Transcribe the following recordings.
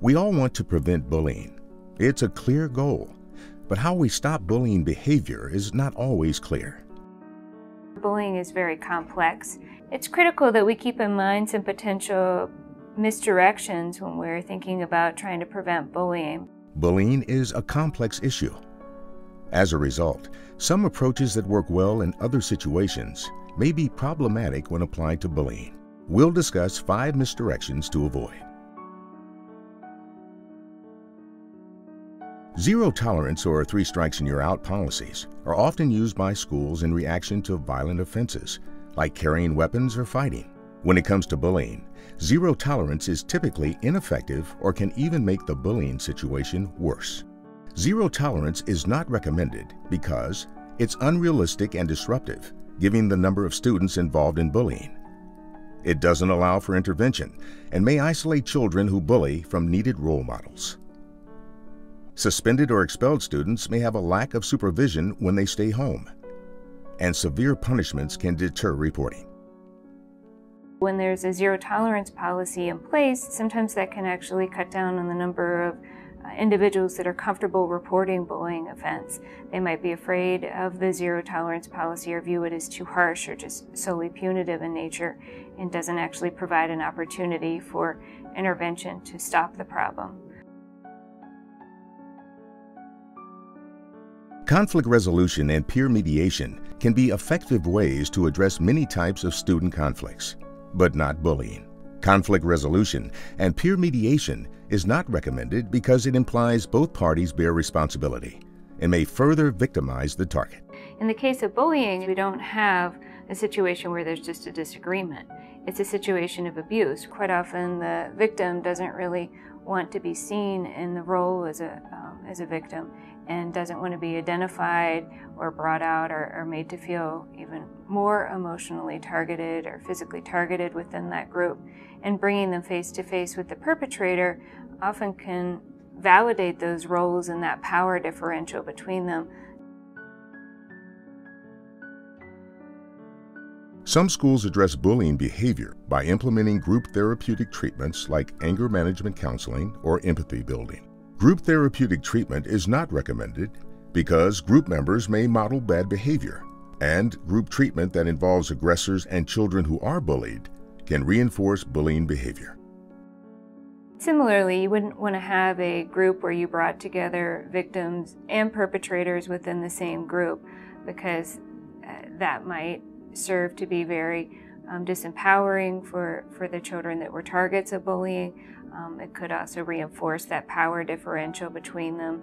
We all want to prevent bullying. It's a clear goal, but how we stop bullying behavior is not always clear. Bullying is very complex. It's critical that we keep in mind some potential misdirections when we're thinking about trying to prevent bullying. Bullying is a complex issue. As a result, some approaches that work well in other situations may be problematic when applied to bullying. We'll discuss 5 misdirections to avoid. Zero tolerance or 3 strikes and you're out policies are often used by schools in reaction to violent offenses, like carrying weapons or fighting. When it comes to bullying, zero tolerance is typically ineffective or can even make the bullying situation worse. Zero tolerance is not recommended because it's unrealistic and disruptive, given the number of students involved in bullying. It doesn't allow for intervention and may isolate children who bully from needed role models. Suspended or expelled students may have a lack of supervision when they stay home, and severe punishments can deter reporting. When there's a zero tolerance policy in place, sometimes that can actually cut down on the number of individuals that are comfortable reporting bullying offense. They might be afraid of the zero tolerance policy or view it as too harsh or just solely punitive in nature and doesn't actually provide an opportunity for intervention to stop the problem. Conflict resolution and peer mediation can be effective ways to address many types of student conflicts, but not bullying. Conflict resolution and peer mediation is not recommended because it implies both parties bear responsibility and may further victimize the target. In the case of bullying, we don't have a situation where there's just a disagreement. It's a situation of abuse. Quite often the victim doesn't really want to be seen in the role as a victim and doesn't want to be identified or brought out or made to feel even more emotionally targeted or physically targeted within that group. And bringing them face to face with the perpetrator often can validate those roles and that power differential between them. Some schools address bullying behavior by implementing group therapeutic treatments like anger management counseling or empathy building. Group therapeutic treatment is not recommended because group members may model bad behavior, and group treatment that involves aggressors and children who are bullied can reinforce bullying behavior. Similarly, you wouldn't want to have a group where you brought together victims and perpetrators within the same group, because that might serve to be very disempowering for the children that were targets of bullying. It could also reinforce that power differential between them.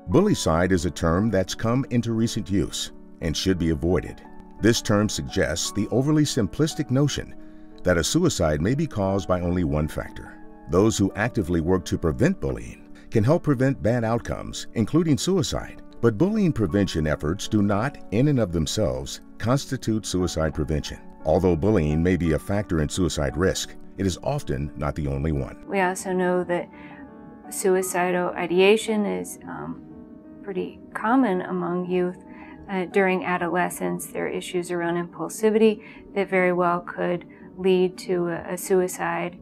Bullycide is a term that's come into recent use and should be avoided. This term suggests the overly simplistic notion that a suicide may be caused by only one factor. Those who actively work to prevent bullying can help prevent bad outcomes, including suicide. But bullying prevention efforts do not, in and of themselves, constitute suicide prevention. Although bullying may be a factor in suicide risk, it is often not the only one. We also know that suicidal ideation is pretty common among youth. During adolescence, there are issues around impulsivity that very well could lead to a suicide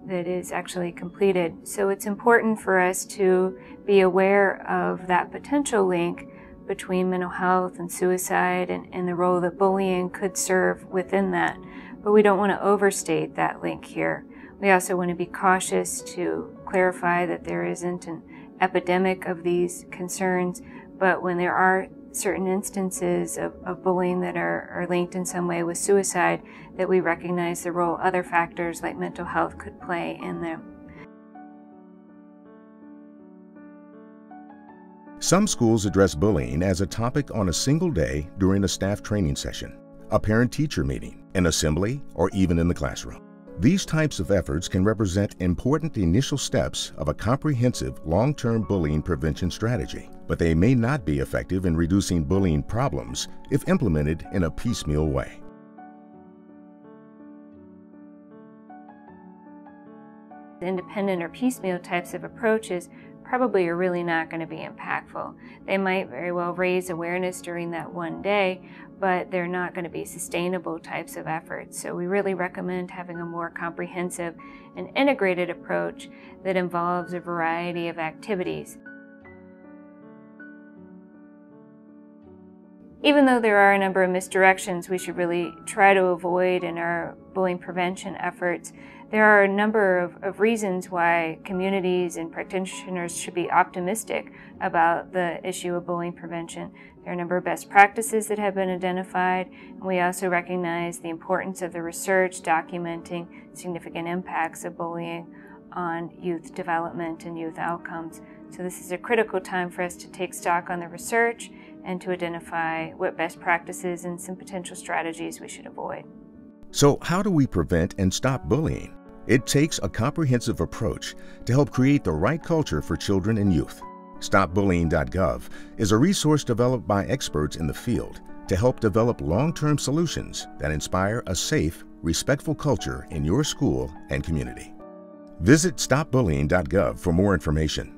that is actually completed. So it's important for us to be aware of that potential link between mental health and suicide and the role that bullying could serve within that. But we don't want to overstate that link here. We also want to be cautious to clarify that there isn't an epidemic of these concerns, but when there are certain instances of bullying that are linked in some way with suicide, that we recognize the role other factors like mental health could play in them. Some schools address bullying as a topic on a single day during a staff training session, a parent-teacher meeting, an assembly, or even in the classroom. These types of efforts can represent important initial steps of a comprehensive long-term bullying prevention strategy, but they may not be effective in reducing bullying problems if implemented in a piecemeal way. Independent or piecemeal types of approaches probably are really not going to be impactful. They might very well raise awareness during that one day, but they're not going to be sustainable types of efforts. So we really recommend having a more comprehensive and integrated approach that involves a variety of activities. Even though there are a number of misdirections we should really try to avoid in our bullying prevention efforts, there are a number of reasons why communities and practitioners should be optimistic about the issue of bullying prevention. There are a number of best practices that have been identified, and we also recognize the importance of the research documenting significant impacts of bullying on youth development and youth outcomes. So this is a critical time for us to take stock on the research and to identify what best practices and some potential strategies we should avoid. So how do we prevent and stop bullying? It takes a comprehensive approach to help create the right culture for children and youth. Stopbullying.gov is a resource developed by experts in the field to help develop long-term solutions that inspire a safe, respectful culture in your school and community. Visit stopbullying.gov for more information.